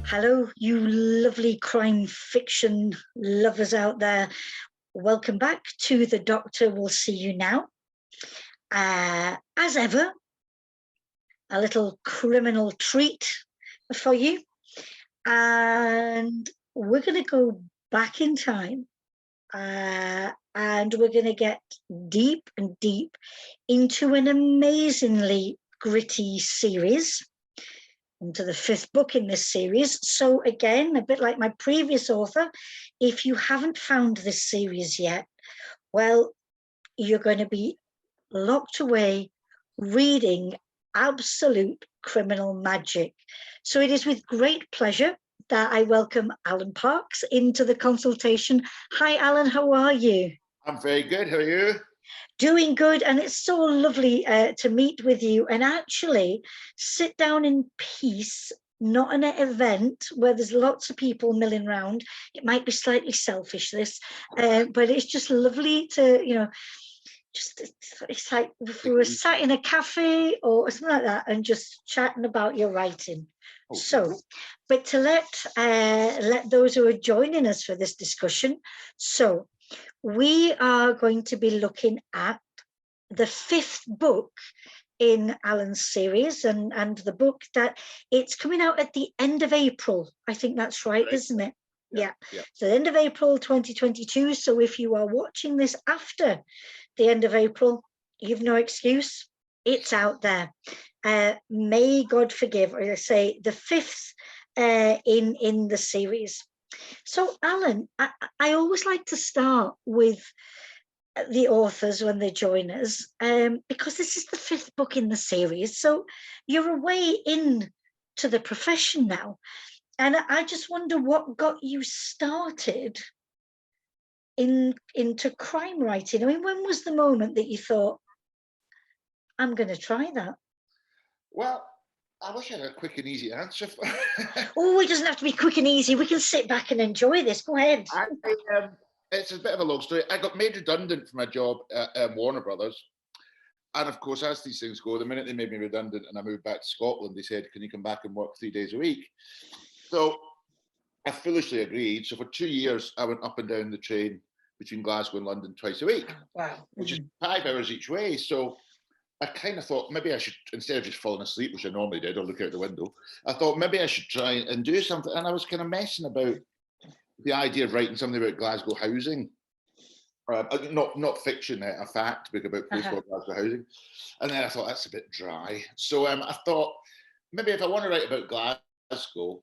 Hello, you lovely crime fiction lovers out there. Welcome back to The Doctor Will See You Now. As ever, a little criminal treat for you. And we're going to go back in time and we're going to get deep and deep into an amazingly gritty series, into the fifth book in this series. So again, a bit like my previous author, if you haven't found this series yet, well, you're going to be locked away reading absolute criminal magic. So it is with great pleasure that I welcome Alan Parks into the consultation. Hi, Alan, how are you? I'm very good. How are you? Doing good, and it's so lovely to meet with you and actually sit down in peace, not in an event where there's lots of people milling around. It might be slightly selfish, this, but it's just lovely to, it's like if we were sat in a cafe or something like that and just chatting about your writing. Oh, so, but to let those who are joining us for this discussion, so we are going to be looking at the fifth book in Alan's series, and the book that it's coming out at the end of April. I think that's right. Isn't it? Yeah. So the end of April 2022. So if you are watching this after the end of April, you've no excuse. It's out there. May God forgive, or I say the fifth in the series. So, Alan, I always like to start with the authors when they join us, because this is the fifth book in the series. So you're away in to the profession now. And I just wonder what got you started into crime writing. I mean, when was the moment that you thought, I'm going to try that? Well, I wish I had a quick and easy answer. Oh, it doesn't have to be quick and easy. We can sit back and enjoy this. Go ahead. It's a bit of a long story. I got made redundant from my job at Warner Brothers. And of course, as these things go, the minute they made me redundant and I moved back to Scotland, they said, can you come back and work 3 days a week? So I foolishly agreed. So for 2 years, I went up and down the train between Glasgow and London twice a week, which is 5 hours each way. So I kind of thought maybe I should, instead of just falling asleep, which I normally did, or look out the window, I thought maybe I should try and do something. And I was kind of messing about the idea of writing something about Glasgow housing. Not fiction, a fact book about post-war Glasgow housing. And then I thought, that's a bit dry. So I thought, maybe if I want to write about Glasgow,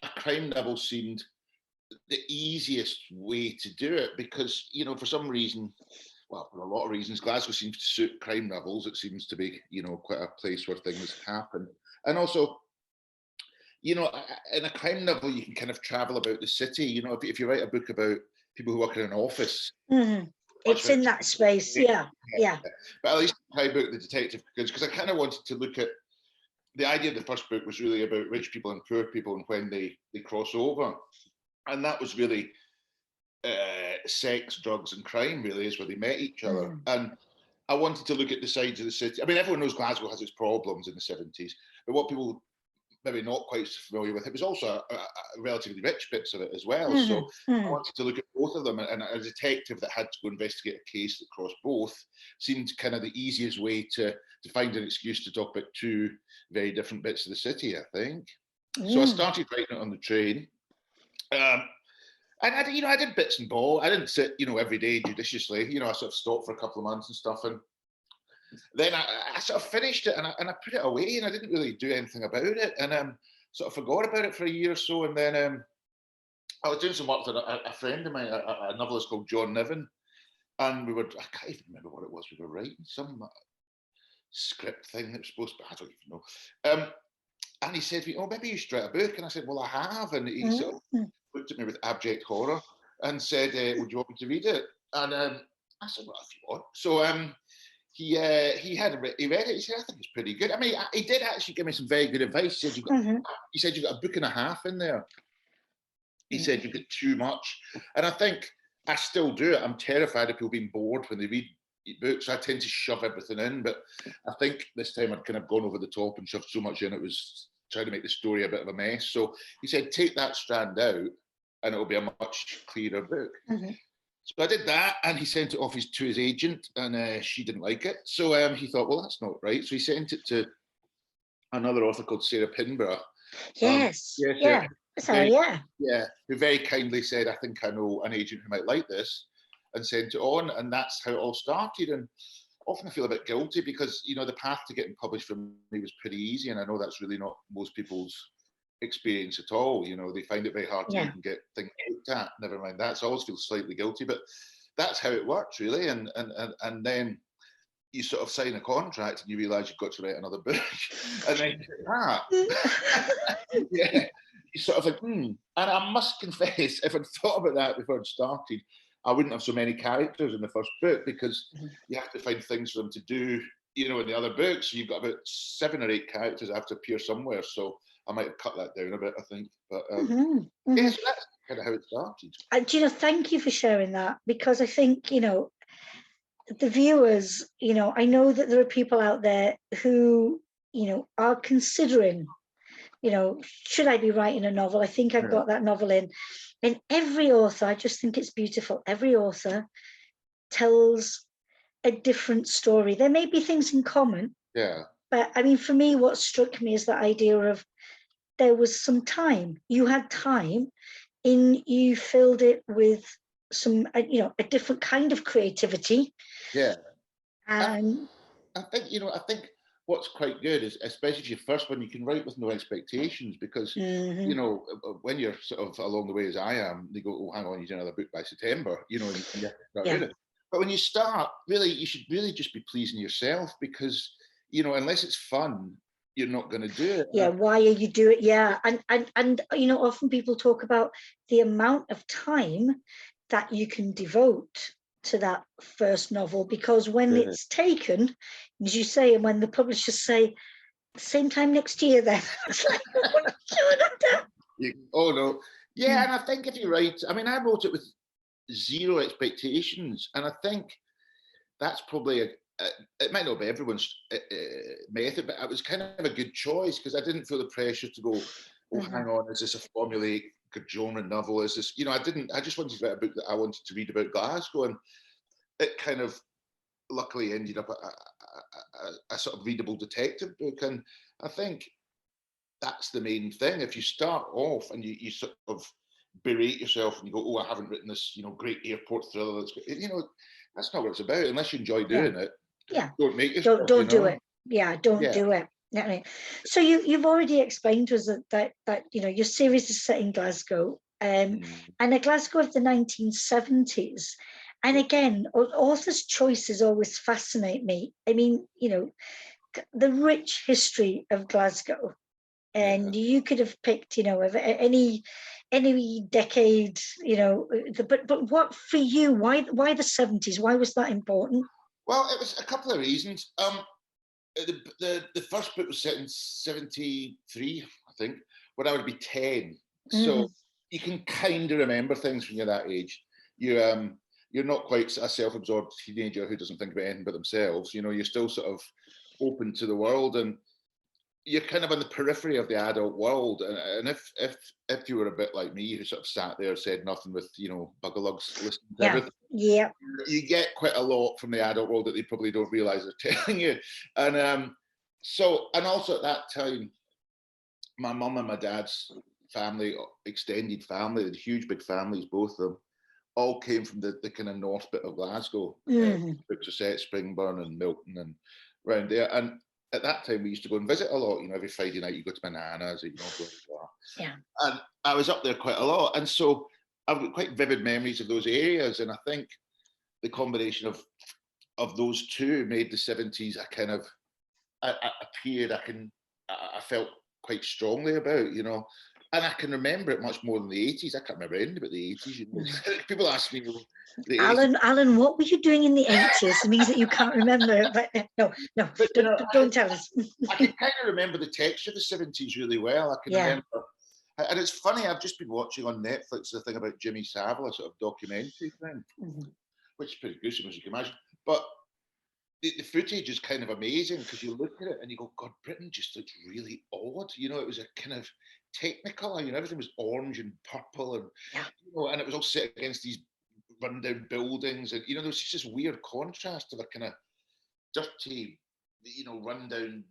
a crime novel seemed the easiest way to do it because, for some reason, well, for a lot of reasons, Glasgow seems to suit crime novels. It seems to be, quite a place where things happen. And also, in a crime novel, you can kind of travel about the city. If you write a book about people who work in an office, it's in that space. Yeah. But at least I book the detective because I kind of wanted to look at the idea of the first book was really about rich people and poor people and when they cross over, and that was really sex, drugs, and crime. Really, is where they met each other. And I wanted to look at the sides of the city. I mean, everyone knows Glasgow has its problems in the 70s, but what people maybe not quite so familiar with, it was also a relatively rich bits of it as well. So I wanted to look at both of them, and a detective that had to go investigate a case that crossed both seemed kind of the easiest way to find an excuse to talk about two very different bits of the city, I think. So I started writing it on the train. And I did bits and bobs. I didn't sit, every day judiciously. I sort of stopped for a couple of months and stuff, and then I sort of finished it and I put it away, and I didn't really do anything about it, and sort of forgot about it for a year or so. And then I was doing some work with a friend of mine, a novelist called John Niven, and I can't even remember what it was we were writing, some script thing that was supposed to, I don't even know. And he said to me, oh, maybe you should write a book. And I said, well, I have. And he sort of looked at me with abject horror and said, would you want me to read it? And I said, well, if you want. So he read it. He said, I think it's pretty good. I mean, he did actually give me some very good advice. He said, you've got a book and a half in there. He said, you've got too much. And I think I still do it. I'm terrified of people being bored when they read books. I tend to shove everything in. But I think this time I'd kind of gone over the top and shoved so much in, it was trying to make the story a bit of a mess. So he said, take that strand out and it'll be a much clearer book. So I did that, and he sent it off to his agent, and she didn't like it. So he thought, well, that's not right. So he sent it to another author called Sarah Pinborough. Yes. Sarah, Sorry, who very kindly said, I think I know an agent who might like this, and sent it on, and that's how it all started. And often I feel a bit guilty because, you know, the path to getting published for me was pretty easy, and I know that's really not most people's experience at all. You know, they find it very hard to even get things looked at. Never mind that. So I always feel slightly guilty, but that's how it works, really. And then you sort of sign a contract and you realise you've got to write another book, and then you sort of like, And I must confess, if I'd thought about that before I'd started, I wouldn't have so many characters in the first book, because you have to find things for them to do, you know, in the other books. So you've got about 7 or 8 characters that have to appear somewhere. So I might have cut that down a bit, I think. But yeah, so that's kind of how it started. Do you know, thank you for sharing that, because I think, you know, the viewers, you know, I know that there are people out there who, you know, are considering, you know, should I be writing a novel? I think I've got that novel in. And every author, I just think it's beautiful. Every author tells a different story. There may be things in common. But I mean, for me, what struck me is the idea of there was some time. You had time, and you filled it with some, you know, a different kind of creativity. And I think, you know, I think what's quite good is, especially if your first one, you can write with no expectations, because you know, when you're sort of along the way as I am, they go, oh, hang on, you do another book by September, you know, and you have to start doing it. But when you start, really, you should really just be pleasing yourself, because, you know, unless it's fun, you're not going to do it. Why are you doing it? And you know, often people talk about the amount of time that you can devote to that first novel, because when it's taken, as you say, and when the publishers say same time next year, then it's like, oh no, and I think if you write, I mean, I wrote it with 0 expectations, and I think that's probably it might not be everyone's method, but it was kind of a good choice, because I didn't feel the pressure to go, oh, hang on, is this a formulaic genre novel? Is this, you know, I just wanted to write a book that I wanted to read about Glasgow, and it kind of luckily ended up a sort of readable detective book. And I think that's the main thing. If you start off and you sort of berate yourself and you go, oh, I haven't written this, you know, great airport thriller, that's, you know, that's not what it's about. Unless you enjoy doing it, don't make yourself, don't do it. Don't do it. So you've already explained to us that you know, your series is set in Glasgow, and a Glasgow of the 1970s. And again, authors' choices always fascinate me. I mean, you know, the rich history of Glasgow, and you could have picked, you know, of any decade, you know, but what for you? Why the 70s? Why was that important? Well, it was a couple of reasons. The first book was set in 73, I think, when I would be 10. So you can kind of remember things when you're that age. You're not quite a self-absorbed teenager who doesn't think about anything but themselves. You know, you're still sort of open to the world, and you're kind of on the periphery of the adult world. And if you were a bit like me, who sort of sat there, said nothing, with, you know, bugalugs listening to everything, you get quite a lot from the adult world that they probably don't realise they're telling you. And so, and also at that time, my mum and my dad's family, extended family, the huge big families, both of them, all came from the kind of north bit of Glasgow. Books are set Springburn and Milton and around there. And at that time, we used to go and visit a lot. You know, every Friday night you go to my nana's, you know, blah, blah. And I was up there quite a lot. And so I've got quite vivid memories of those areas. And I think the combination of those two made the 70s a kind of a period I felt quite strongly about, you know. And I can remember it much more than the 80s. I can't remember anything about the 80s. You know? People ask me, Alan, what were you doing in the 80s? It means that you can't remember. But no, but, don't tell us. I can kind of remember the texture of the 70s really well. I can remember. And it's funny, I've just been watching on Netflix the thing about Jimmy Savile, a sort of documentary thing, which is pretty gruesome, as you can imagine. But the footage is kind of amazing because you look at it and you go, God, Britain just looks really odd. You know, it was a kind of technical. You know, everything was orange and purple, and Yeah. you know, and it was all set against these rundown buildings, and you know, there was just this weird contrast of a kind of dirty, you know, rundown,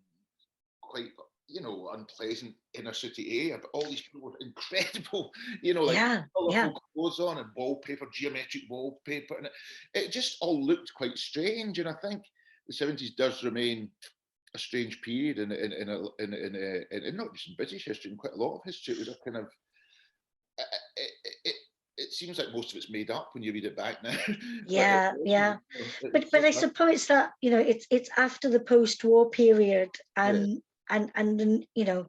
quite, you know, unpleasant inner city area, but all these people with incredible, you know, like Yeah. Yeah. colourful clothes on and wallpaper, geometric wallpaper, and it just all looked quite strange. And I think the 70s does remain a strange period in not just in British history, in quite a lot of history. It was a kind of it, it, it seems like most of it's made up when you read it back now. But it, Yeah. Yeah. it's But so I suppose that, you know, it's after the post-war period, yeah. and then, you know,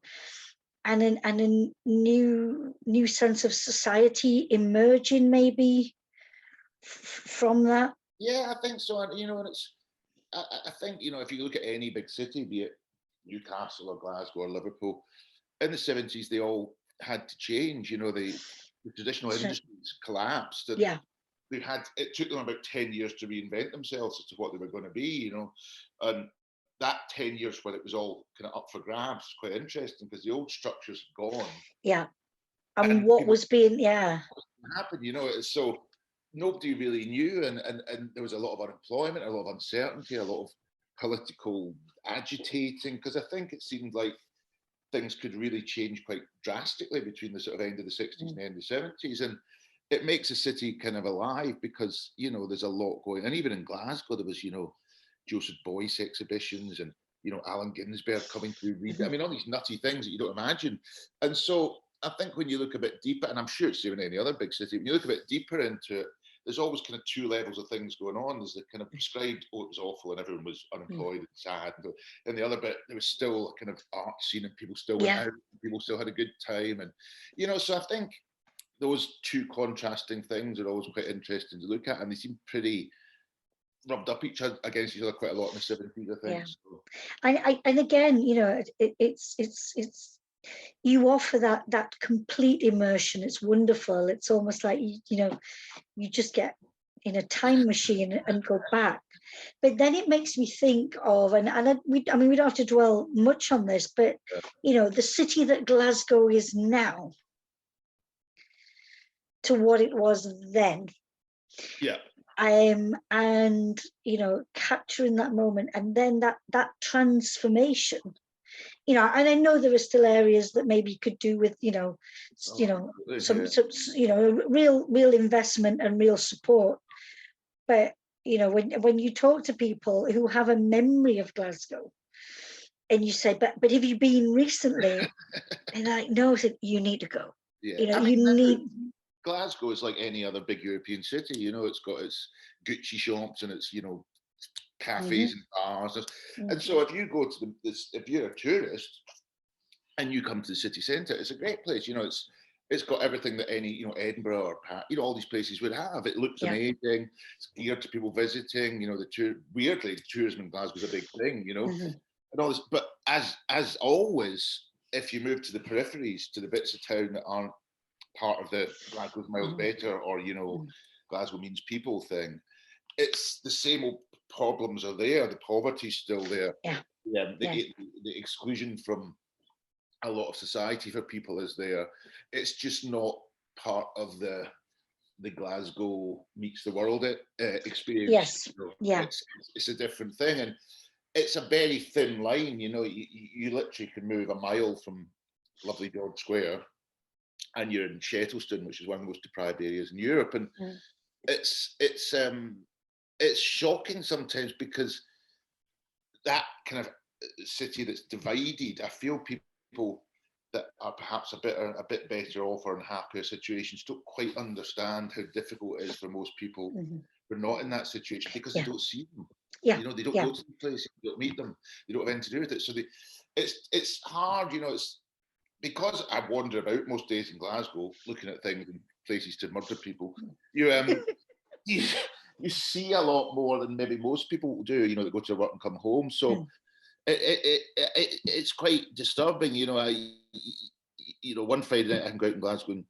and a new sense of society emerging maybe from that. Yeah, I think so. And you know, and it's I think, you know, if you look at any big city, be it Newcastle or Glasgow or Liverpool, in the 70s they all had to change. You know, the traditional So, industries collapsed, and yeah. they had it took them about 10 years to reinvent themselves as to what they were going to be, you know. And that 10 years when it was all kind of up for grabs is quite interesting because the old structures had gone Yeah. And and what people was being, yeah. happened, you know. It's so nobody really knew, and there was a lot of unemployment, a lot of uncertainty, a lot of political agitating, because I think it seemed like things could really change quite drastically between the sort of end of the 60s and the end of the 70s. And it makes the city kind of alive because, you know, there's a lot going. And even in Glasgow, there was, you know, Joseph Beuys exhibitions and, you know, Allen Ginsberg coming through. I mean, all these nutty things that you don't imagine. And so I think when you look a bit deeper, and I'm sure it's even any other big city, when you look a bit deeper into it, there's always kind of two levels of things going on. There's the kind of prescribed, oh, it was awful and everyone was unemployed and sad. And the other bit, there was still a kind of art scene and people still went Yeah. out, people still had a good time. And, you know, so I think those two contrasting things are always quite interesting to look at. And they seem pretty rubbed up against each other quite a lot in the 70s, I think. Yeah. So. And again, you know, it's you offer that complete immersion. It's wonderful. It's almost like you know, you just get in a time machine and go back. But then it makes me think of, I mean, we don't have to dwell much on this, but you know, the city that Glasgow is now to what it was then. Yeah. And you know, capturing that moment, and then that transformation, you know. And I know there are still areas that maybe could do with, you know, some you know, real investment and real support. But you know, when you talk to people who have a memory of Glasgow, and you say, but have you been recently? And they're like, no, I said, you need to go. Yeah. You know, I mean, you need. Glasgow is like any other big European city. You know, it's got its Gucci shops and its, you know, cafes and bars. And so if you go to if you're a tourist and you come to the city centre, it's a great place. You know, it's got everything that any, you know, Edinburgh or you know, all these places would have. It looks amazing. It's geared to people visiting. You know, weirdly, tourism in Glasgow is a big thing. You know, and all this. But as always, if you move to the peripheries, to the bits of town that aren't part of the Glasgow's miles better, or, you know, Glasgow means people thing, it's the same old problems are there. The poverty's still there. The exclusion from a lot of society for people is there. It's just not part of the Glasgow meets the world experience. Yes. You know, Yeah. it's a different thing, and it's a very thin line. You know, you literally can move a mile from lovely George Square and you're in Shettleston, which is one of the most deprived areas in Europe. And it's shocking sometimes because that kind of city that's divided, I feel people that are perhaps a bit better off or in happier situations don't quite understand how difficult it is for most people who are not in that situation because they don't see them. Yeah. You know, they don't go to the place, they don't meet them, they don't have anything to do with it. So it's hard, you know. It's because I wander about most days in Glasgow looking at things and places to murder people. You you see a lot more than maybe most people do. You know, that go to work and come home. So it's quite disturbing. You know, you know, one Friday night I can go out in Glasgow and,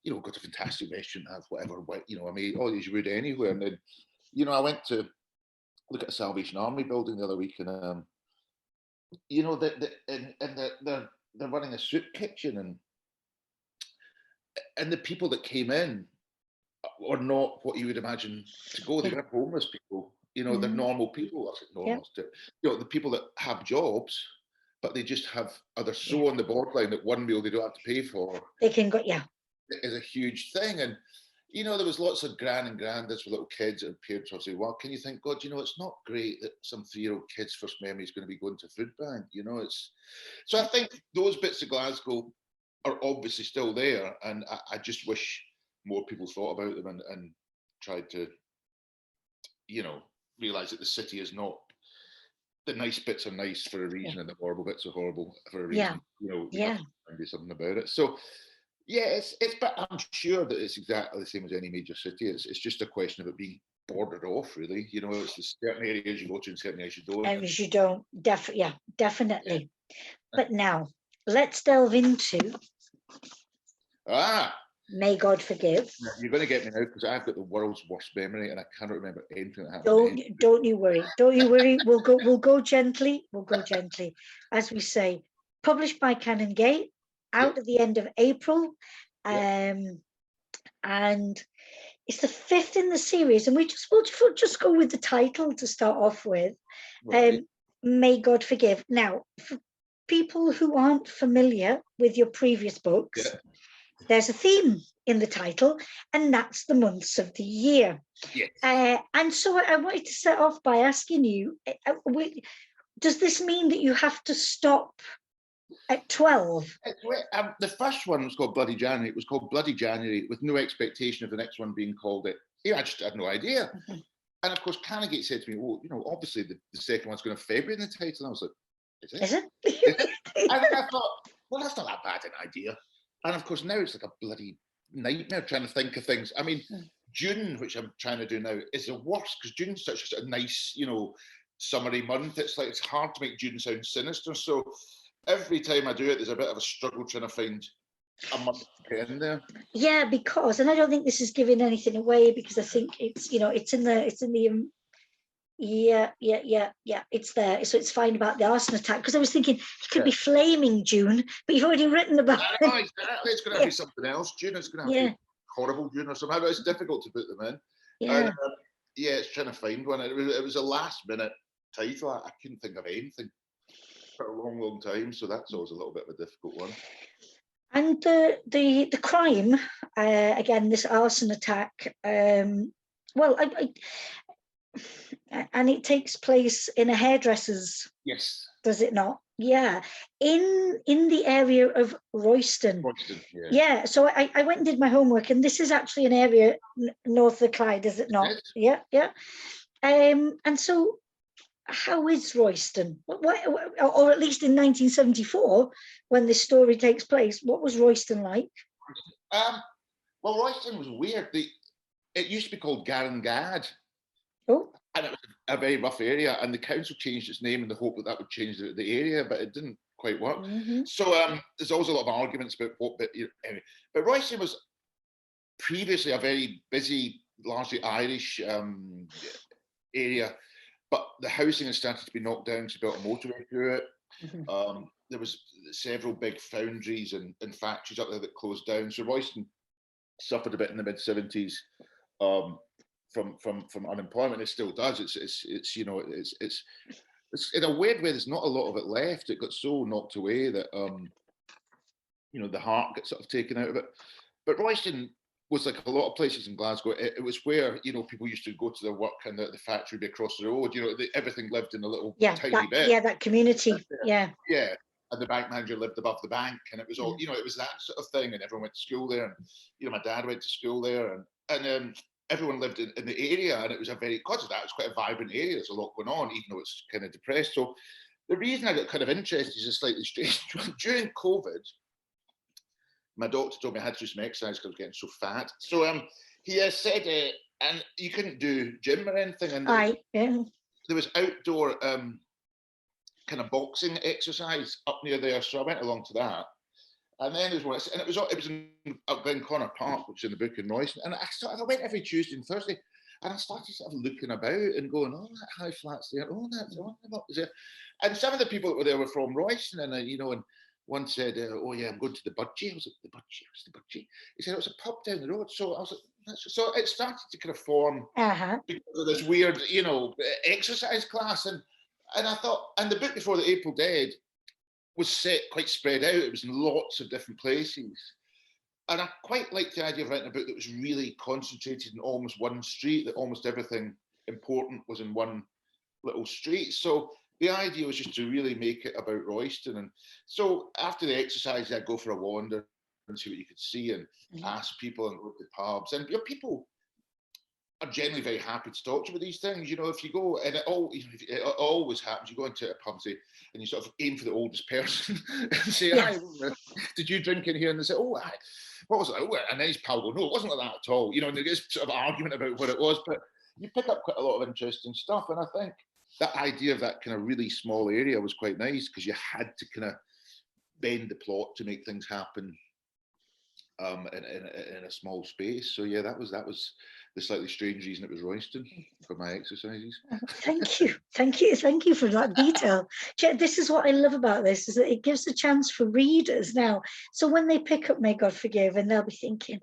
you know, go to a fantastic restaurant, have whatever, you know, I mean, all as you would anywhere. And then, you know, I went to look at a Salvation Army building the other week, and you know, they're running a soup kitchen, and the people that came in are not what you would imagine to go. They Yeah. were homeless people. You know, they're normal people. I said Yeah. normal. You know, the people that have jobs, but they just they're so Yeah. on the borderline that one meal they don't have to pay for They can go. Yeah. is a huge thing. And you know, there was lots of gran and grandads with little kids, and parents were saying, "Well, can you think, God, you know, it's not great that some 3-year-old kid's first memory is going to be going to food bank." You know, it's so. I think those bits of Glasgow are obviously still there, and I just wish more people thought about them and tried to, you know, realise that the city is not, the nice bits are nice for a reason, Yeah. and the horrible bits are horrible for a Yeah. reason. You know, we have Yeah. to try and do something about it. So yeah, but I'm sure that it's exactly the same as any major city. It's just a question of it being bordered off, really. You know, it's the certain areas you go to and certain areas you don't. As you don't. Yeah. Definitely. Yeah. But now let's delve into Ah, May God Forgive. you're going to get me now because I've got the world's worst memory and I cannot remember anything that happened. Don't you worry. Don't you worry. We'll go gently. We'll go gently. As we say, published by Canongate, out at the end of April. And it's the 5th in the series, and we'll just go with the title to start off with. Right. May God Forgive. Now, for people who aren't familiar with your previous books, there's a theme in the title, and that's the months of the year. Yes. And so I wanted to start off by asking you, does this mean that you have to stop at 12? The first one was called Bloody January. It was called Bloody January with no expectation of the next one being called it. Yeah, I just had no idea. Mm-hmm. And of course, Canongate said to me, "Oh, you know, obviously the second one's going to February in the title." And I was like, "Is it? Is it?" And I thought, well, that's not that bad an idea. And of course, now it's like a bloody nightmare trying to think of things. I mean, June, which I'm trying to do now, is the worst because June's such a nice, you know, summery month. It's like it's hard to make June sound sinister. So every time I do it, there's a bit of a struggle trying to find a month to get in there. Yeah, because, and I don't think this is giving anything away because I think it's, you know, it's in the yeah, it's there. So it's fine about the arson attack because I was thinking it could be flaming June, but you've already written about it. No, exactly. It's going to be something else. June is going to have to be horrible June or something. But it's difficult to put them in. Yeah. And, it's trying to find one. It was a last minute title. I couldn't think of anything for a long, long time. So that's always a little bit of a difficult one. And the crime, again, this arson attack, well, and it takes place in a hairdresser's. Yes. Does it not? Yeah. In the area of Royston. Royston, yeah. So I went and did my homework, and this is actually an area north of the Clyde, is it not? Yeah. And so how is Royston? Or at least in 1974, when this story takes place, what was Royston like? Well, Royston was weird. It used to be called Garangad. Oh. And it was a very rough area, and the council changed its name in the hope that would change the area, but it didn't quite work. Mm-hmm. So there's always a lot of arguments about what, anyway. But Royston was previously a very busy, largely Irish area, but the housing had started to be knocked down, so built a motorway through it. Mm-hmm. There was several big foundries and factories up there that closed down. So Royston suffered a bit in the mid-70s. From unemployment. It still does. It's you know, it's in a weird way, there's not a lot of it left. It got so knocked away that you know, the heart gets sort of taken out of it. But Royston was like a lot of places in Glasgow. It was where, you know, people used to go to their work, and the factory would be across the road. You know, everything lived in a little tiny bit. Yeah, that community. Yeah. And the bank manager lived above the bank, and it was all, you know, it was that sort of thing. And everyone went to school there, and you know, my dad went to school there, and everyone lived in the area, and it was because of that, it's quite a vibrant area. There's a lot going on, even though it's kind of depressed. So the reason I got kind of interested is a slightly strange. During COVID, my doctor told me I had to do some exercise because I was getting so fat. So he said, and you couldn't do gym or anything. And there was outdoor kind of boxing exercise up near there. So I went along to that. And then there's one, and it was in Glen Connor Park, which is in the book in Royston. And I went every Tuesday and Thursday. And I started sort of looking about and going, oh, that high flat's there. Oh, that's what was there. And some of the people that were there were from Royston, and and one said, oh yeah, I'm going to the Budgie. I was like, the Budgie? What's the Budgie? He said, it was a pub down the road. So I was like, so it started to kind of form because of this weird, exercise class. And I thought, and the book Before the April Dead was set quite spread out. It was in lots of different places. And I quite liked the idea of writing a book that was really concentrated in almost one street, that almost everything important was in one little street. So the idea was just to really make it about Royston. And so after the exercise, I'd go for a wander and see what you could see and ask people and go to pubs. And people are generally very happy to talk to you about these things. If you go, and it always happens, you go into a pub and you sort of aim for the oldest person and say, hi, did you drink in here? And they say, oh, what was it? Oh, and then his pal go, no, it wasn't like that at all. And there's sort of argument about what it was, but you pick up quite a lot of interesting stuff. And I think that idea of that kind of really small area was quite nice because you had to kind of bend the plot to make things happen in a small space. So yeah, that was the slightly strange reason it was Royston for my exercises. Thank you for that detail. This is what I love about this, is that it gives a chance for readers now. So when they pick up May God Forgive, and they'll be thinking,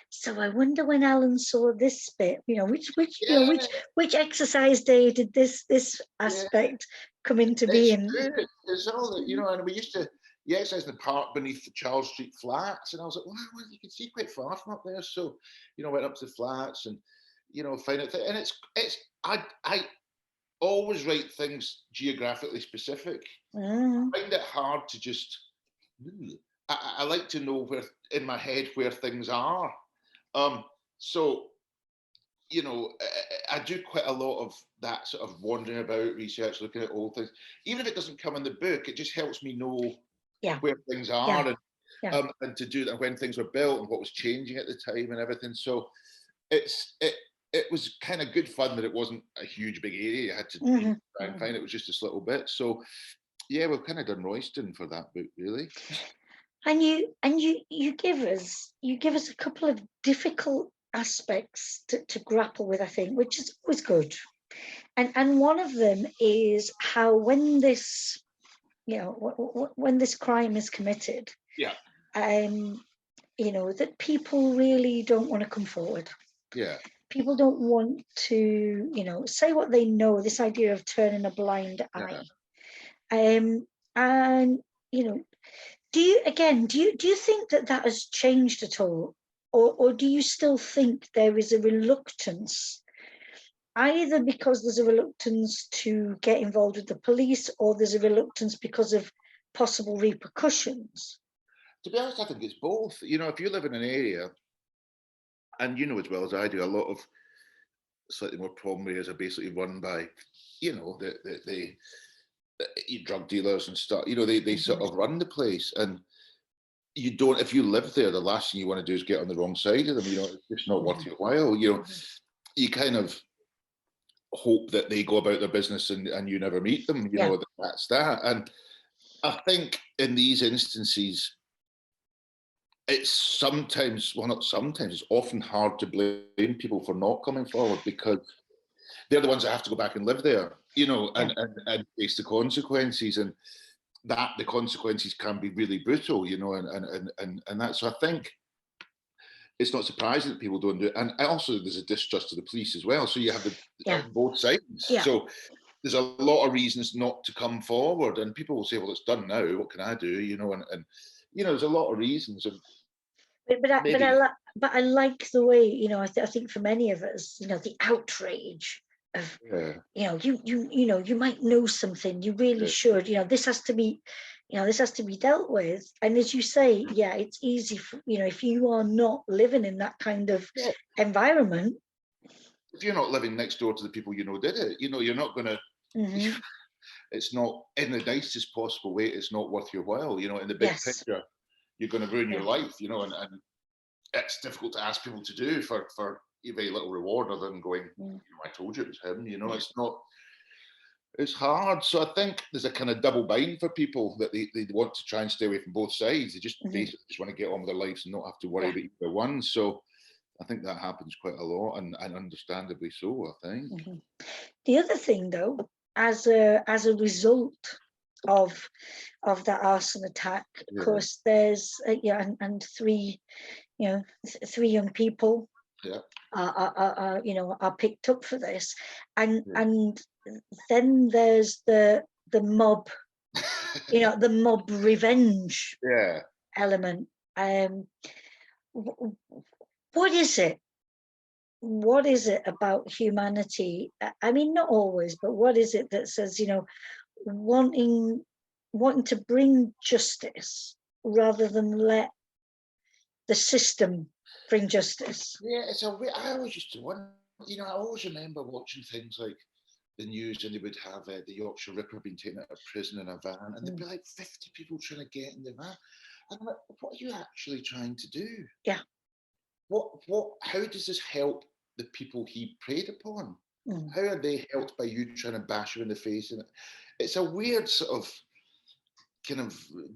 so I wonder when Alan saw this bit, which exercise day did this aspect come into being? It's all that, and we used to, exercise in the park beneath the Charles Street flats, and I was like, wow, you can see quite far from up there. So, went up to the flats and, find out, and it's I always write things geographically specific. I find it hard to just, I like to know where in my head where things are. So, I do quite a lot of that sort of wandering about, research, looking at old things. Even if it doesn't come in the book, it just helps me know where things are and to do that, when things were built and what was changing at the time and everything. So it was kind of good fun that it wasn't a huge big area. You had to try and find it was just this little bit. So yeah, we've kind of done Royston for that book, really. And you give us a couple of difficult aspects to grapple with, I think, which is always good. And one of them is how when this when this crime is committed, that people really don't want to come forward. People don't want to say what they know, this idea of turning a blind eye. And do you think that has changed at all, or do you still think there is a reluctance, either because there's a reluctance to get involved with the police, or there's a reluctance because of possible repercussions? To be honest, I think it's both. If you live in an area, and as well as I do, a lot of slightly more problem areas are basically run by, the drug dealers and stuff. They sort of run the place, and you don't. If you live there, the last thing you want to do is get on the wrong side of them. It's just not worth your while. You kind of hope that they go about their business and you never meet them. That's that. And I think in these instances, it's sometimes, well, not sometimes, it's often hard to blame people for not coming forward, because they're the ones that have to go back and live there, and face the consequences, and that the consequences can be really brutal, and that's, so I think it's not surprising that people don't do it. And also there's a distrust of the police as well. So you have both sides. So there's a lot of reasons not to come forward, and people will say, well, it's done now, what can I do? And there's a lot of reasons. But I like the way, I think for many of us, the outrage of, you might know something, you really should, this has to be, this has to be dealt with. And as you say, it's easy for, if you are not living in that kind of environment. If you're not living next door to the people did it, you're not going to, it's not, in the nicest possible way, it's not worth your while, in the big picture, you're going to ruin your life, and it's difficult to ask people to do for very little reward, other than going, I told you it was him, it's not, it's hard. So I think there's a kind of double bind for people, that they want to try and stay away from both sides. They just basically just want to get on with their lives and not have to worry about either one. So I think that happens quite a lot, and understandably so, I think. The other thing, though, as a result of that arson attack, of course, there's and three young people are picked up for this, and then there's the mob, the mob revenge element. What is it? What is it about humanity? I mean, not always, but what is it that says, wanting to bring justice rather than let the system bring justice? Yeah, I always used to wonder, I always remember watching things like the news, and they would have the Yorkshire Ripper being taken out of prison in a van, and there'd be like 50 people trying to get in the van. And I'm like, what are you actually trying to do? Yeah. How does this help the people he preyed upon? How are they helped by you trying to bash him in the face? And it's a weird sort of kind of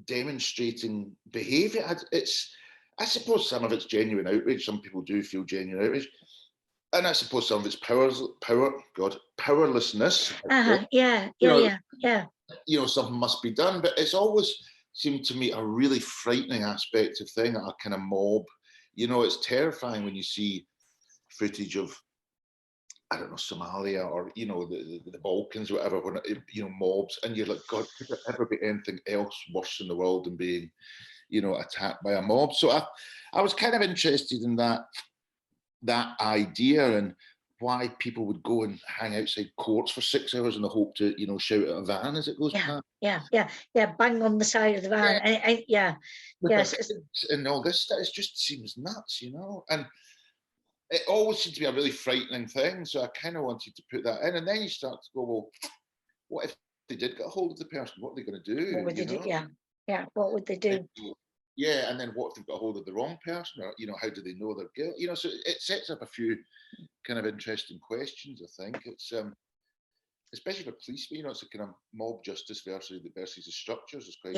demonstrating behaviour. I suppose some of it's genuine outrage. Some people do feel genuine outrage. And I suppose some of it's powerlessness. Something must be done. But it's always seemed to me a really frightening aspect of thing, a kind of mob. It's terrifying when you see footage of, I don't know, Somalia or, the Balkans, whatever, when, mobs, and you're like, God, could there ever be anything else worse in the world than being, attacked by a mob? So I was kind of interested in that idea, and why people would go and hang outside courts for 6 hours in the hope to, shout at a van as it goes past. Bang on the side of the van. And all this stuff, it just seems nuts, and it always seemed to be a really frightening thing. So I kind of wanted to put that in, and then you start to go, well, what if they did get a hold of the person? What are they going to do? What would they do? What would they do? And then what if they've got a hold of the wrong person, or how do they know they're guilty? So it sets up a few kind of interesting questions. I think it's especially for police, it's a kind of mob justice versus the structures is quite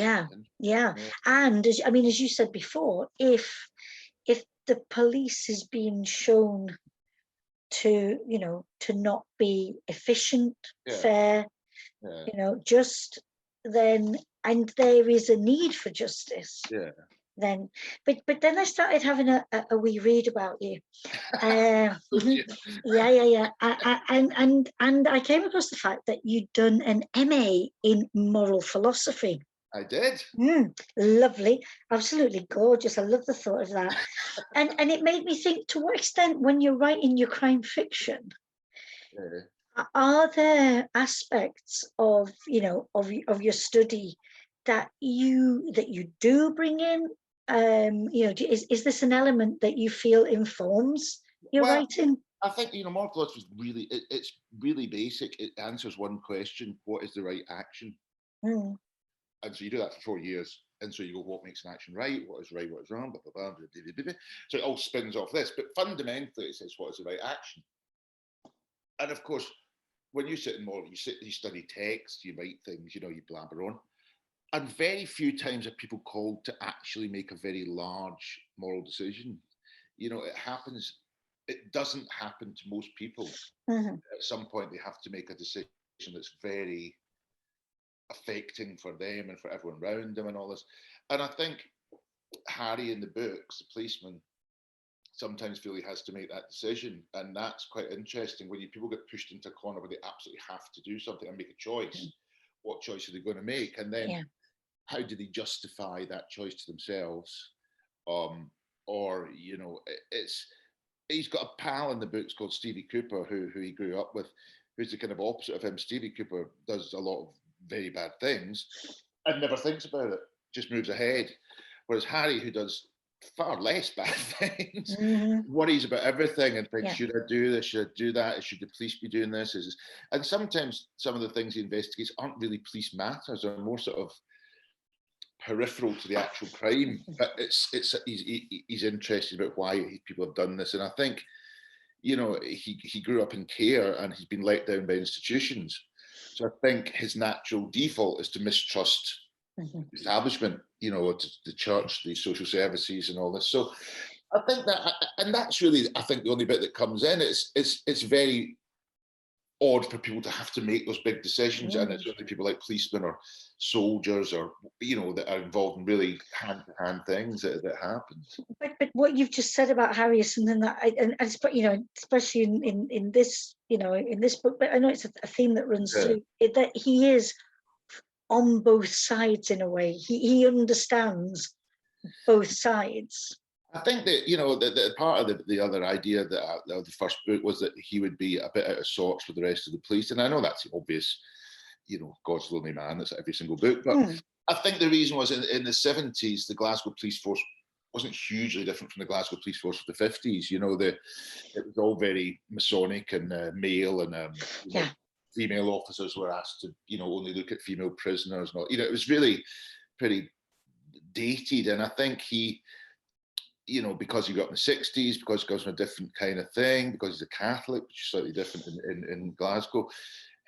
And as you said before, if the police is being shown to not be efficient, fair, just, then, and there is a need for justice, then but then I started having a wee read about you. And I came across the fact that you'd done an MA in moral philosophy. I did. Lovely, absolutely gorgeous. I love the thought of that. and it made me think, to what extent, when you're writing your crime fiction, are there aspects of your study that you do bring in? Is this an element that you feel informs your writing? I think moral philosophy is really, it's really basic. It answers one question: what is the right action? And so you do that for 4 years, and so you go, what makes an action right? What is right? What is wrong? Blah, blah, blah, blah, blah, blah. So it all spins off this, but fundamentally it says, what is the right action? And of course, when you sit in moral, you study text, you write things, you blabber on. And very few times are people called to actually make a very large moral decision. It doesn't happen to most people. At some point, they have to make a decision that's very affecting for them and for everyone around them and all this. And I think Harry in the books, the policeman, sometimes feel he has to make that decision. And that's quite interesting when people get pushed into a corner where they absolutely have to do something and make a choice. What choice are they going to make? And then how do they justify that choice to themselves? He's got a pal in the books called Stevie Cooper, who he grew up with, who's the kind of opposite of him. Stevie Cooper does a lot of very bad things and never thinks about it, just moves ahead. Whereas Harry, who does far less bad things, worries about everything and thinks, should I do this? Should I do that? Should the police be doing this? And sometimes some of the things he investigates aren't really police matters, they're more sort of peripheral to the actual crime. But he's interested about why people have done this. And I think, he grew up in care and he's been let down by institutions. So I think his natural default is to mistrust establishment, the church, the social services and all this. So I think that, and that's really, I think, the only bit that comes in. It's very odd for people to have to make those big decisions, and it's only people like policemen or soldiers or that are involved in really hand-to-hand things that happens. But what you've just said about Harry is something that especially in this in this book, but I know it's a theme that runs through it, that he is on both sides in a way. He understands both sides. I think that the part of the other idea that the first book was that he would be a bit out of sorts with the rest of the police, and I know that's obvious. God's lonely man. That's every single book, but I think the reason was in the 70s, the Glasgow police force wasn't hugely different from the Glasgow police force of the 50s. It was all very Masonic and male, and female officers were asked to only look at female prisoners. It was really pretty dated, and I think he. Because he got in the 60s, because he goes from a different kind of thing, because he's a Catholic, which is slightly different in Glasgow,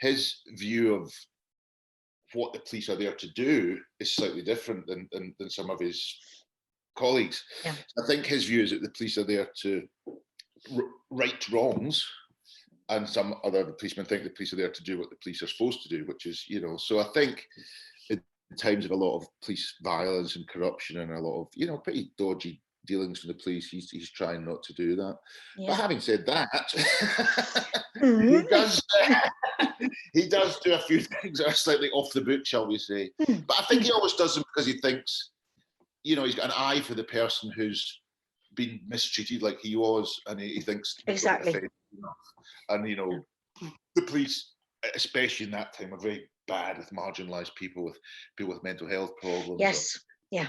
his view of what the police are there to do is slightly different than some of his colleagues. Yeah. I think his view is that the police are there to right wrongs, and some other policemen think the police are there to do what the police are supposed to do, which is, so I think in times of a lot of police violence and corruption and a lot of, pretty dodgy dealings with the police, he's trying not to do that. Yeah. But having said that, he does do a few things that are slightly off the book, shall we say. But I think he always does them because he thinks, he's got an eye for the person who's been mistreated like he was, and he thinks exactly. And the police, especially in that time, are very bad with marginalised people with mental health problems. Yes.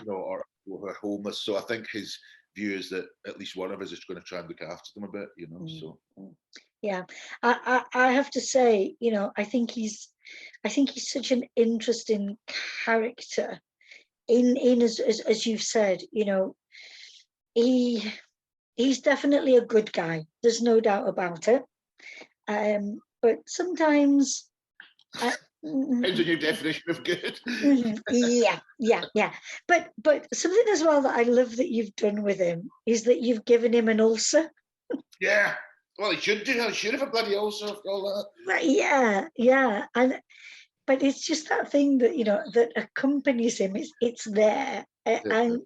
Or who are homeless. So I think his view is that at least one of us is going to try and look after them a bit, So yeah, I have to say, I think he's such an interesting character. In as you've said, he's definitely a good guy. There's no doubt about it. But sometimes. Depends on your definition of good. Yeah. But something as well that I love that you've done with him is that you've given him an ulcer. Yeah. Well, he should do. He should have a bloody ulcer for all that. Right, yeah. But it's just that thing that that accompanies him. It's there, and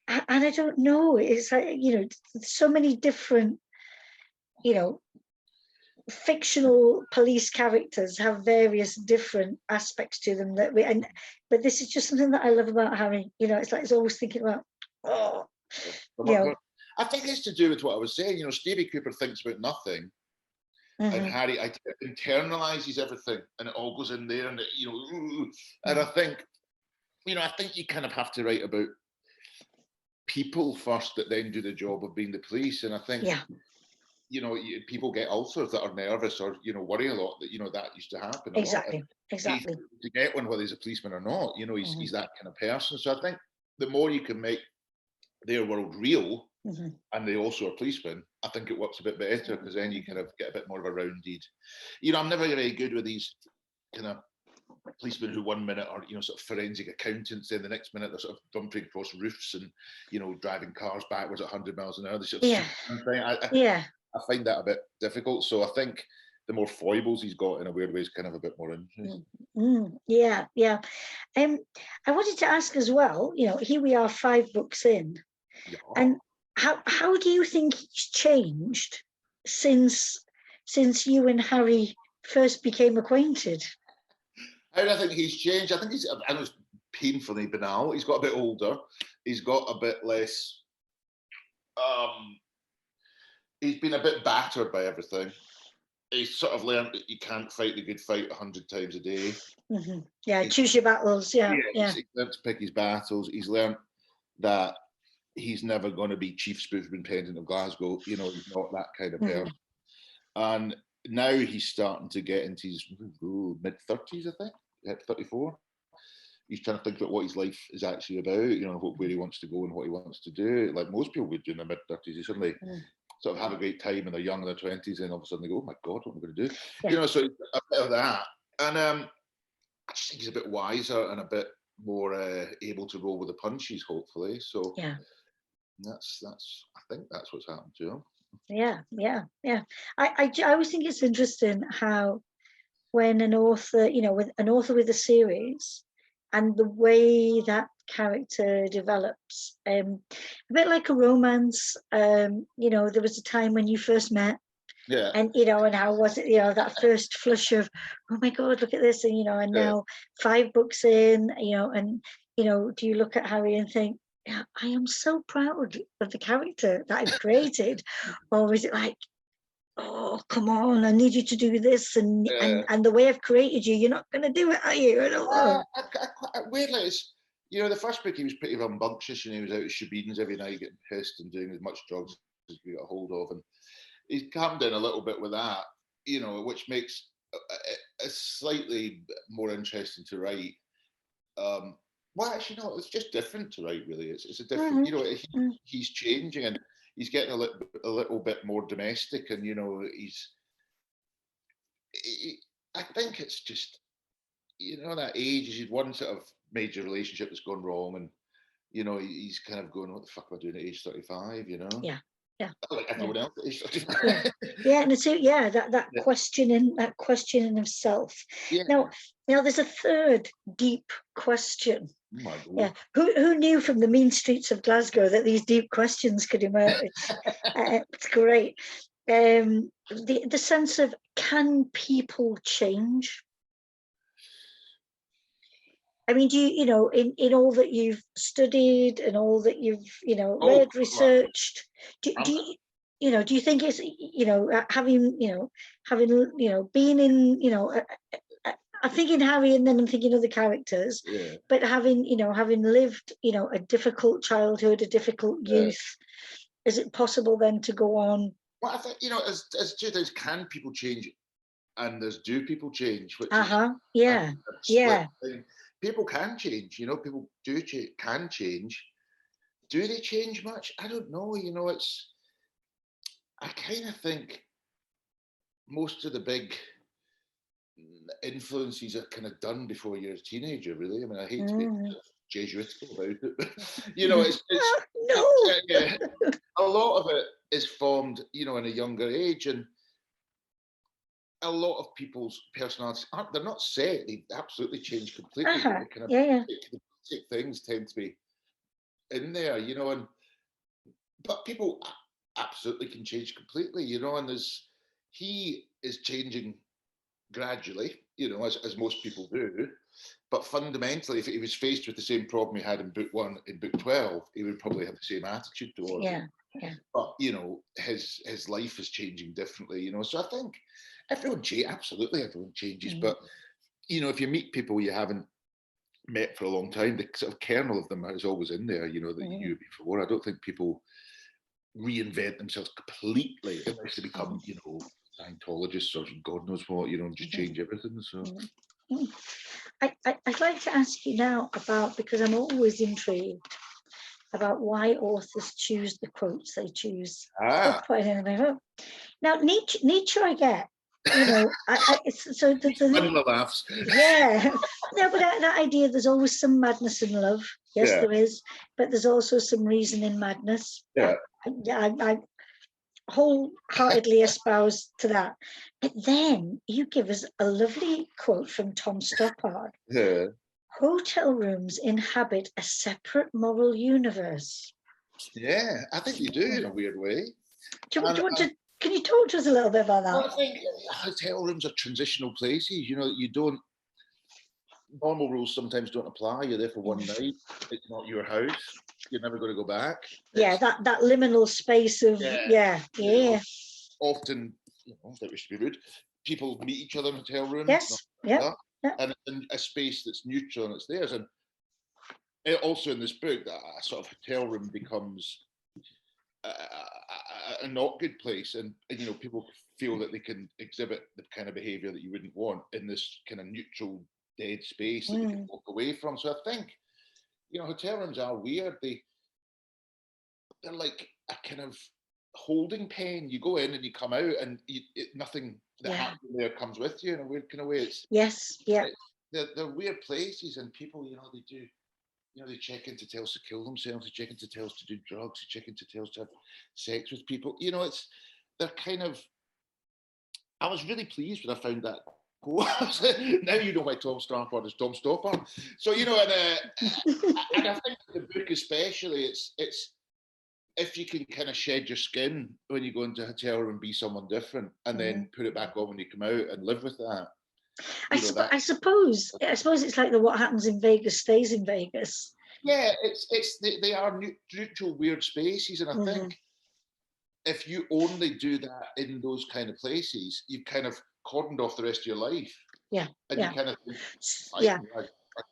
I don't know. It's like so many different fictional police characters have various different aspects to them but this is just something that I love about Harry. It's like he's always thinking about I think it's to do with what I was saying. Stevie Cooper thinks about nothing, and Harry internalizes everything, and it all goes in there, and and I think you kind of have to write about people first that then do the job of being the police, and I think people get ulcers that are nervous or worry a lot, that used to happen a exactly lot. To get one, whether he's a policeman or not, he's that kind of person. So I think the more you can make their world real, and they also are policemen, I think it works a bit better, because then you kind of get a bit more of a rounded. I'm never very good with these kind of policemen who 1 minute are sort of forensic accountants, then the next minute they're sort of bumping across roofs and driving cars backwards at 100 miles an hour. I find that a bit difficult. So I think the more foibles he's got in a weird way is kind of a bit more interesting. Yeah. I wanted to ask as well, here we are 5 books in, and how do you think he's changed since you and Harry first became acquainted? How do I think he's changed? I think I know it's painfully banal. He's got a bit older. He's got a bit less. He's been a bit battered by everything. He's sort of learned that you can't fight the good fight 100 times a day. Yeah, choose your battles. Yeah. He's learned to pick his battles. He's learned that he's never going to be Chief Superintendent of Glasgow. He's not that kind of person. And now he's starting to get into his mid-30s, I think, at 34. He's trying to think about what his life is actually about, where he wants to go and what he wants to do. Like most people would do in their mid-30s, he suddenly sort of have a great time and they're young in their 20s, and all of a sudden they go, oh my God, what am I going to do? Yeah. So a bit of that. And I just think he's a bit wiser and a bit more able to roll with the punches, hopefully. So I think that's what's happened to him. Yeah, yeah, yeah. I always think it's interesting how when an author, with an author with a series and the way that character develops, a bit like a romance, there was a time when you first met Yeah, and how was it, that first flush of, oh my God, look at this. And yeah, now 5 books in, and, do you look at Harry and think, yeah, I am so proud of the character that I've created? Or is it like, oh, come on, I need you to do this, and yeah. and and the way I've created you, you're not going to do it, are you? I don't know. Weirdly, it's, the first book he was pretty rambunctious, and he was out at shebeens every night getting pissed and doing as much drugs as we got a hold of, and he's calmed down a little bit with that, which makes it slightly more interesting to write. Well, actually, no, it's just different to write. Really, it's a different. He's changing, and he's getting a little bit more domestic, and I think it's just that age is one sort of major relationship that's gone wrong, and he's kind of going, what the fuck am I doing at age 35? Yeah, yeah, Like yeah, everyone else at age 35. yeah, yeah. And it's that Yeah. questioning of self. Yeah. Now, there's a third deep question. Oh my Yeah, God. who knew from the mean streets of Glasgow that these deep questions could emerge? It's great. The sense of, can people change? I mean, do in all that you've studied and all that you've, Oh, read, researched, do, I'm, do do you think it's, having, been in, I'm thinking Harry and then I'm thinking other characters, yeah, but having lived, a difficult childhood, a difficult yeah. youth, is it possible then to go on? Well, I think as two things, can people change, and there's do people change, which is Uh-huh. a Yeah. split Yeah. thing. People can change, people can change. Do they change much? I don't know. I kind of think most of the big influences are kind of done before you're a teenager, really. I mean, I hate to be Mm. Jesuitical about it, but No. yeah, a lot of it is formed, in a younger age, and a lot of people's personalities they're not set; they absolutely change completely. But Uh-huh. the kind of Yeah, yeah. basic things tend to be in there, and but people absolutely can change completely, and he is changing gradually, as most people do. But fundamentally, if he was faced with the same problem he had in book 1, in book 12, he would probably have the same attitude towards it. Yeah. Yeah. But his life is changing differently. So I think absolutely everyone changes. Mm. But if you meet people you haven't met for a long time, the sort of kernel of them is always in there. That you knew before. I don't think people reinvent themselves completely unless they become, Scientologists or God knows what, just change everything. So I'd like to ask you now about, because I'm always intrigued about why authors choose the quotes they choose. Now, Nietzsche, I get, so laughs. yeah, no, but that idea, there's always some madness in love. Yes, Yeah. there is, but there's also some reason in madness. Yeah. I wholeheartedly espouse to that. But then you give us a lovely quote from Tom Stoppard. Yeah. Hotel rooms inhabit a separate moral universe. Yeah, I think you do in a weird way. Can you talk to us a little bit about that? Well, I think hotel rooms are transitional places. You don't, normal rules sometimes don't apply. You're there for one night. It's not your house. You're never going to go back. Yeah, that liminal space of, yeah. Often, that we should be rude, people meet each other in hotel rooms. Yes, yeah. And in a space that's neutral and it's theirs. And also in this book, that a sort of hotel room becomes a not good place, and people feel that they can exhibit the kind of behaviour that you wouldn't want in this kind of neutral, dead space that they can walk away from. So I think hotel rooms are weird. They're like a kind of holding pen. You go in and you come out, and nothing that happens there comes with you in a weird kind of way. They're weird places, and people, they do. you know, they check into hotels to kill themselves, they check into hotels to do drugs, they check into hotels to have sex with people. You know, they're kind of. I was really pleased when I found that quote. Now you know why Tom Strafford is Tom Stopper. So you know, and I think the book especially, it's if you can kind of shed your skin when you go into a hotel room and be someone different, and then put it back on when you come out and live with that. I suppose it's like the what happens in Vegas stays in Vegas. Yeah, they are neutral, weird spaces, and I think if you only do that in those kind of places, you've kind of cordoned off the rest of your life. Yeah, and you kind of think, I do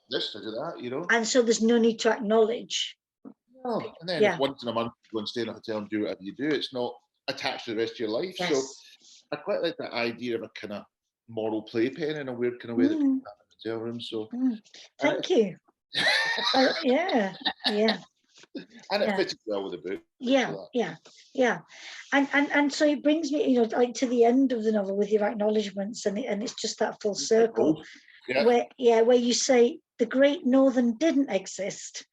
this, I do that, you know. And so there's no need to acknowledge. No, and then if once in a month you go and stay in a hotel and do whatever you do, it's not attached to the rest of your life. Yes. So I quite like that idea of a kind of moral playpen in a weird kind of way that people have in hotel rooms. So thank you. Yeah. And it fits well with the book. Yeah. And so it brings me, you know, like to the end of the novel with your acknowledgements, and it's just that full circle where you say the Great Northern didn't exist,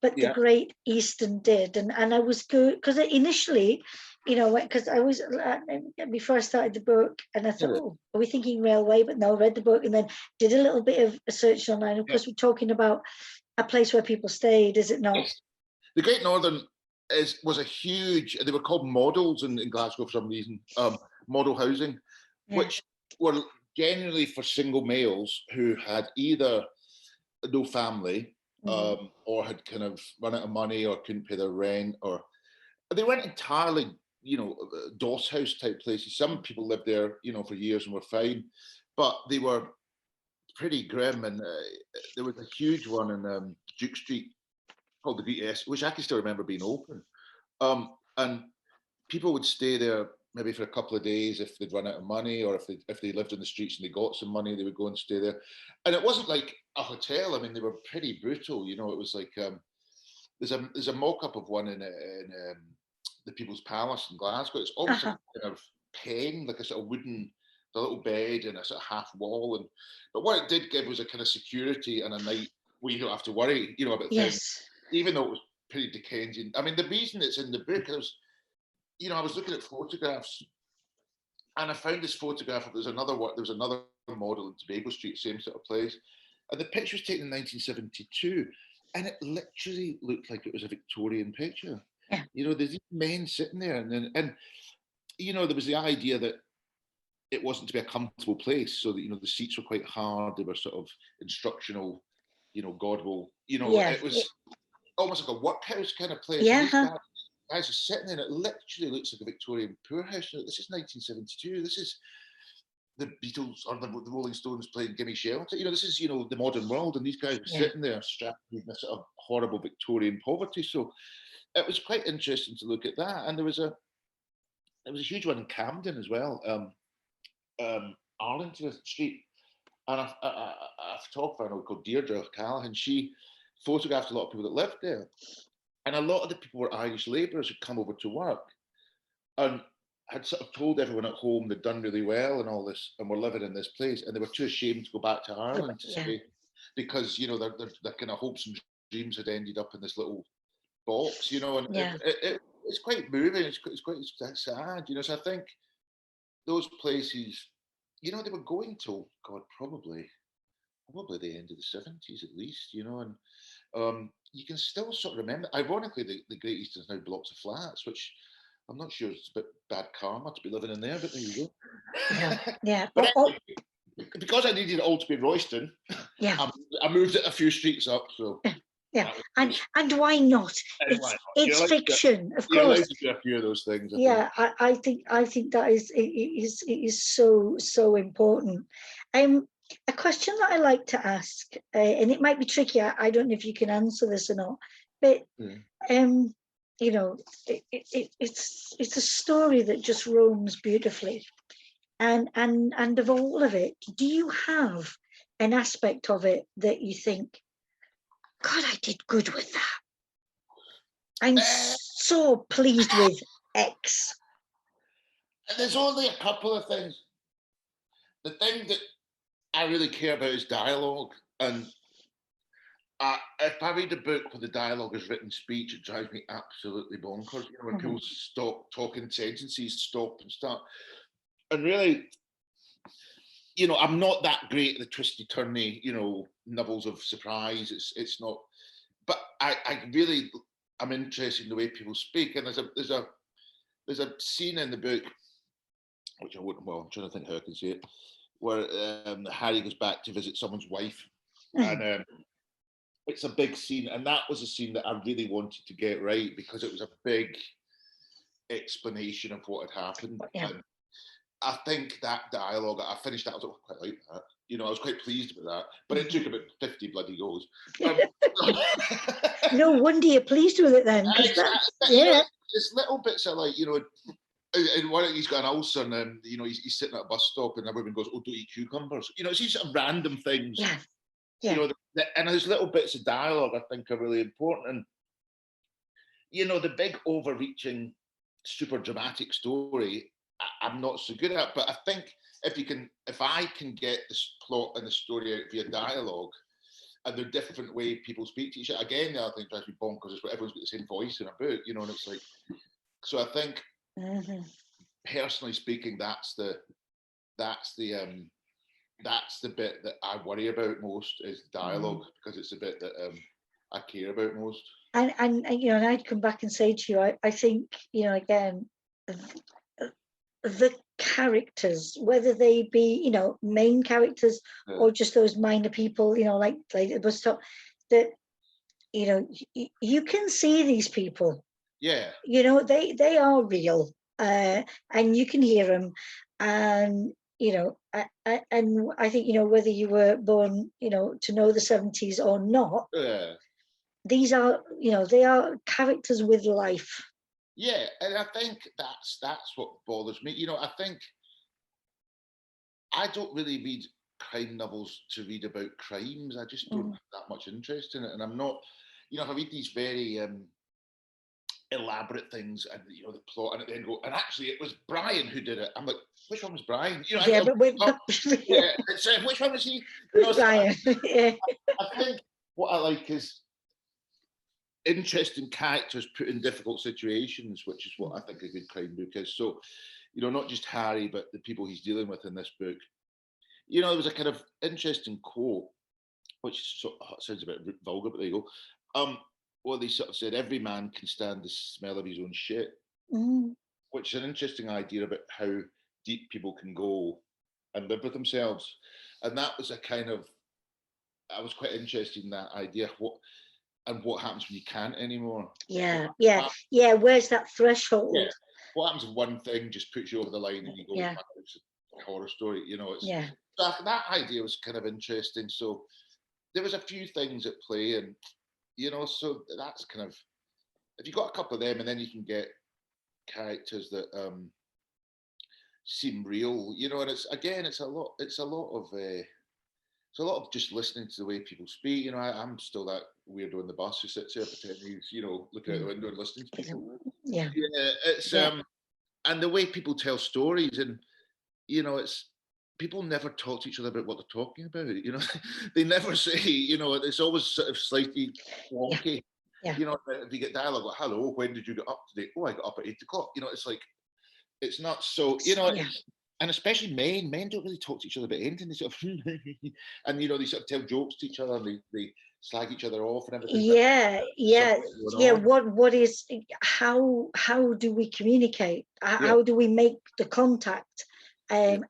but the Great Eastern did. And I was good because initially, you know, because I was before I started the book, and I thought, oh, are we thinking railway? But no, I read the book and then did a little bit of a search online. Of course, we're talking about a place where people stayed, is it not? Yes. The Great Northern was a huge. They were called models in Glasgow for some reason. Model housing, which were generally for single males who had either no family or had kind of run out of money or couldn't pay their rent, or they weren't entirely, you know, doss house type places. Some people lived there, you know, for years and were fine, but they were pretty grim. And there was a huge one in Duke Street called the VS, which I can still remember being open. And people would stay there maybe for a couple of days if they'd run out of money, or if they lived in the streets and they got some money, they would go and stay there. And it wasn't like a hotel. I mean, they were pretty brutal. You know, it was like there's a mock-up of one in the People's Palace in Glasgow. It's almost like a kind of pen, like a sort of wooden, a little bed and a sort of half wall. But what it did give was a kind of security and a night where you don't have to worry, you know, about things. Even though it was pretty Dickensian. I mean, the reason it's in the book is, you know, I was looking at photographs, and I found this photograph. There was another model in Tobago Street, same sort of place, and the picture was taken in 1972, and it literally looked like it was a Victorian picture. Yeah. You know, there's these men sitting there, and you know, there was the idea that it wasn't to be a comfortable place, so that, you know, the seats were quite hard. They were sort of instructional, you know, God will, you know, it was almost like a workhouse kind of place. Yeah. Guys are sitting there, and it literally looks like a Victorian poorhouse. This is 1972. This is the Beatles or the Rolling Stones playing "Gimme Shelter." You know, this is, you know, the modern world, and these guys are sitting there strapped in this sort of horrible Victorian poverty. So it was quite interesting to look at that. And there was a huge one in Camden as well, Arlington Street, and a photographer called Deirdre Callahan. She photographed a lot of people that lived there. And a lot of the people were Irish labourers who'd come over to work and had sort of told everyone at home they'd done really well and all this, and were living in this place, and they were too ashamed to go back to Ireland to stay, because, you know, their kind of hopes and dreams had ended up in this little box, you know. And it's quite moving. It's quite sad, you know. So I think those places, you know, they were going till probably the end of the 70s at least, you know. And you can still sort of remember. Ironically, the Great Eastern's now blocks of flats, which I'm not sure it's a bit bad karma to be living in there, but there you go. Yeah. But because I needed it all to be Royston, I moved it a few streets up. So and why not? It's fiction, of course. To do a few of those things. I think that is so important. A question that I like to ask, and it might be tricky. I don't know if you can answer this or not, but you know, it's a story that just roams beautifully, and of all of it, do you have an aspect of it that you think, God, I did good with that? I'm so pleased with X. There's only a couple of things. The thing that I really care about is dialogue, and If I read a book where the dialogue is written speech, it drives me absolutely bonkers. You know, when people stop talking sentences, stop and start. And really, you know, I'm not that great at the twisty turny, you know, nibbles of surprise. It's not, but I'm interested in the way people speak. And there's a scene in the book, which I wouldn't. Well, I'm trying to think how I can say it, where Harry goes back to visit someone's wife, and it's a big scene, and that was a scene that I really wanted to get right because it was a big explanation of what had happened. Yeah. And I think that dialogue, I finished that, I was like, quite like that. You know, I was quite pleased with that, but it took about 50 bloody goes. No wonder you're pleased with it then. You know, it's little bits of like, you know, and one he's got an ulcer and you know, he's sitting at a bus stop and everyone goes, oh, don't eat cucumbers. You know, it's these sort of random things. Yeah. Yeah. You know, and those little bits of dialogue I think are really important. And, you know, the big overreaching, super dramatic story, I'm not so good at. But I think if I can get this plot and the story out via dialogue, and the different way people speak to each other. Again, the other thing that drives me bonkers is everyone's got the same voice in a book, you know, and it's like, so I think, personally speaking, that's the bit that I worry about most is dialogue, because it's the bit that I care about most. And you know, and I'd come back and say to you, I think, you know, again, the characters, whether they be, you know, main characters or just those minor people, you know, like the bus stop, that, you know, you can see these people. Yeah. You know, they are real, and you can hear them, and you know, and I think, you know, whether you were born, you know, to know the 70s or not, these are, you know, they are characters with life. Yeah, and I think that's what bothers me. You know, I think I don't really read crime novels to read about crimes. I just don't have that much interest in it, and I'm not. You know, if I read these very elaborate things, and you know the plot, and at the end go, and actually it was Brian who did it. I'm like, which one was Brian? You know, yeah, but wait, yeah, it's, which one was he? You know, Brian. I think what I like is interesting characters put in difficult situations, which is what I think a good crime book is. So, you know, not just Harry, but the people he's dealing with in this book. You know, there was a kind of interesting quote, which sounds a bit vulgar, but there you go. Well, they sort of said, every man can stand the smell of his own shit, which is an interesting idea about how deep people can go and live with themselves. And that was a kind of, I was quite interested in that idea. What happens when you can't anymore? Yeah. Where's that threshold? Yeah. What happens if one thing just puts you over the line and you go, yeah. It's a horror story, you know? Yeah. That idea was kind of interesting. So there was a few things at play, and you know, so that's kind of, if you got a couple of them, and then you can get characters that seem real, you know, and it's a lot of just listening to the way people speak. You know, I'm still that weirdo in the bus who sits there pretending he's, you know, looking out the window and listening to people. Yeah. It's and the way people tell stories, and you know, it's people never talk to each other about what they're talking about. You know, they never say, you know, it's always sort of slightly wonky. Yeah. You know, if you get dialogue like, hello, when did you get up today? Oh, I got up at 8 o'clock. You know, it's like, it's not so, you know, and especially men don't really talk to each other about anything. They sort of, and you know, they sort of tell jokes to each other, and they slag each other off and everything. What is, how do we communicate? How do we make the contact? And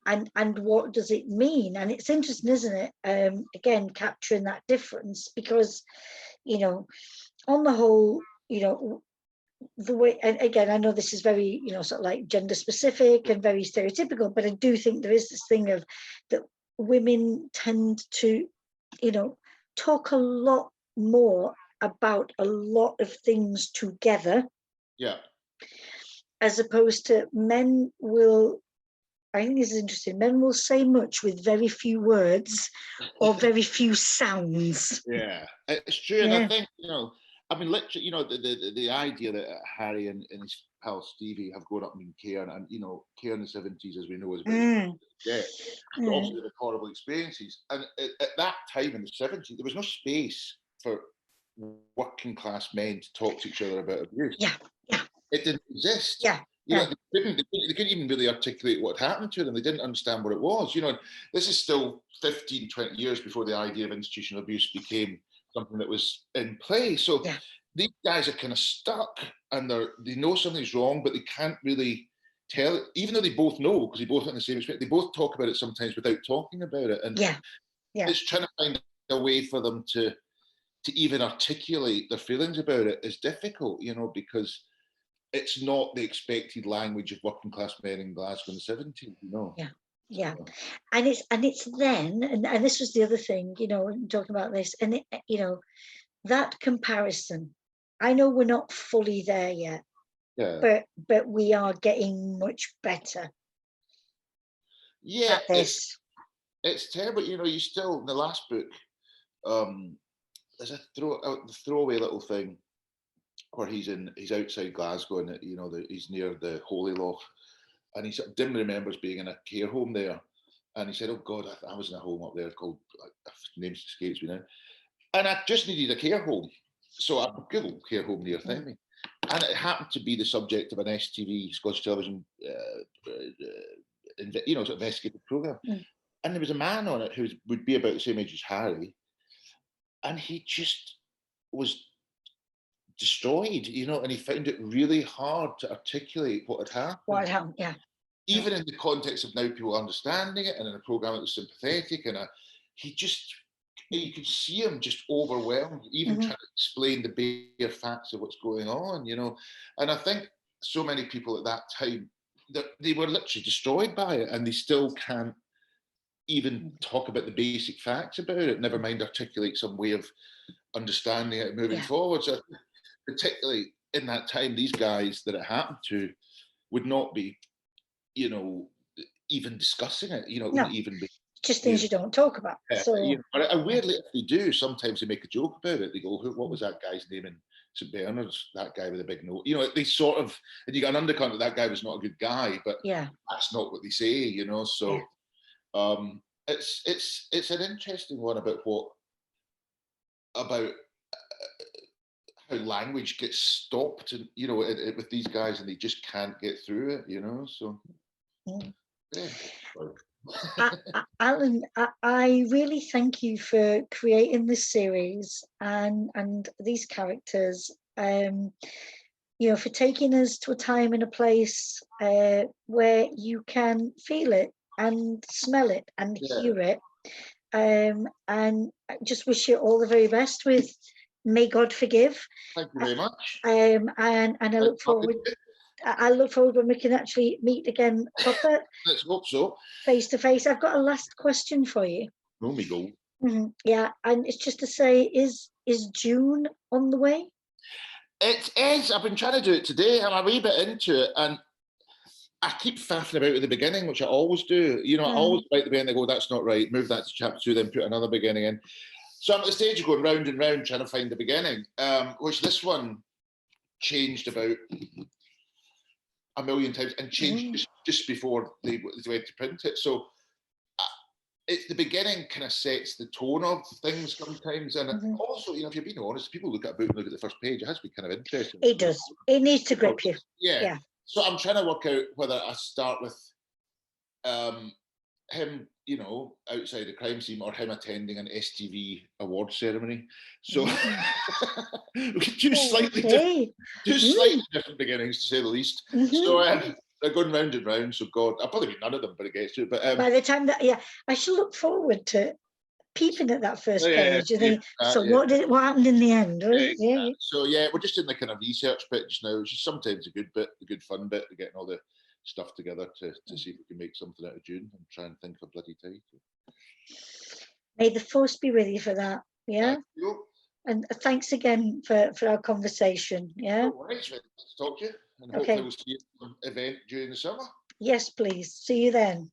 what does it mean? And it's interesting, isn't it? Again, capturing that difference, because, you know, on the whole, you know, the way, and again, I know this is very, you know, sort of like gender specific and very stereotypical, but I do think there is this thing of that women tend to, you know, talk a lot more about a lot of things together. Yeah. As opposed to men will, I think this is interesting, men will say much with very few words or very few sounds. Yeah, it's true. And I think, you know, I mean, literally, you know, the idea that Harry and his pal Stevie have grown up in Cairn, and you know, Cairn in the 70s, as we know, is very but also the horrible experiences. And at that time in the 70s, there was no space for working class men to talk to each other about abuse. Yeah, yeah. It didn't exist. Yeah. You know, they couldn't even really articulate what happened to them. They didn't understand what it was. You know, this is still 15, 20 years before the idea of institutional abuse became something that was in play. So these guys are kind of stuck, and they know something's wrong, but they can't really tell it, even though they both know, because they both in the same experience. They both talk about it sometimes without talking about it. And it's trying to find a way for them to even articulate their feelings about it is difficult, you know, because it's not the expected language of working class men in Glasgow in the 70s, you know. Yeah. And it's then, and this was the other thing, you know, talking about this, and it, you know, that comparison, I know we're not fully there yet, but we are getting much better at this. It's terrible, you know. You still, in the last book, there's a throwaway little thing where he's outside Glasgow, and you know, he's near the Holy Loch, and he sort of dimly remembers being in a care home there, and he said, "Oh God, I was in a home up there called, name escapes me now, and I just needed a care home, so I googled care home near me, and it happened to be the subject of an STV, Scottish Television, you know, sort of investigative program, and there was a man on it who would be about the same age as Harry, and he just was destroyed, you know, and he found it really hard to articulate what had happened. What had happened, Even in the context of now people understanding it, and in a program that was sympathetic, and you could see him just overwhelmed, even trying to explain the bare facts of what's going on, you know. And I think so many people at that time, that they were literally destroyed by it, and they still can't even talk about the basic facts about it, never mind articulate some way of understanding it moving forward. So particularly in that time, these guys that it happened to would not be, you know, even discussing it. You know, it wouldn't even be just things you don't talk about. So, you know, and weirdly, if they do, sometimes they make a joke about it. They go, "What was that guy's name in St Bernard's? That guy with a big nose." You know, they sort of, and you got an undercurrent that guy was not a good guy, but that's not what they say. You know, so it's an interesting one about how language gets stopped, and you know, with these guys, and they just can't get through it, you know. So Alan, I really thank you for creating this series and these characters, you know, for taking us to a time and a place where you can feel it and smell it and hear it, and I just wish you all the very best with May God Forgive. Thank you very much. And I look forward. I look forward when we can actually meet again proper. Let's hope so. Face to face. I've got a last question for you. Oh, me go. Yeah, and it's just to say, is June on the way? It is. I've been trying to do it today. I'm a wee bit into it, and I keep faffing about at the beginning, which I always do. You know, I always write the beginning, I go, that's not right, move that to chapter 2, then put another beginning in. So I'm at the stage of going round and round trying to find the beginning, which this one changed about a million times, and changed just before they went to print it. So it's the beginning kind of sets the tone of things sometimes, and also, you know, if you're being honest, people look at a book and look at the first page, it has to be kind of interesting. It does. It needs to grip you. Yeah. So I'm trying to work out whether I start with him, you know, outside the crime scene, or him attending an STV award ceremony. So we could do slightly different beginnings, to say the least. So they're going round and round. So God, I'll probably be none of them, but it gets to it. But by the time that, I shall look forward to peeping at that first page. So what happened in the end? Right? So we're just in the kind of research bit just now, which is sometimes a good fun bit, getting all the stuff together to see if we can make something out of June and try and think of a bloody title. May the force be with you for that. Yeah. Thank you. And thanks again for our conversation. Yeah. No worries, to talk to you, and hopefully we'll see you at some event during the summer. Yes, please. See you then.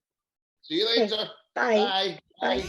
See you later. Bye. Bye.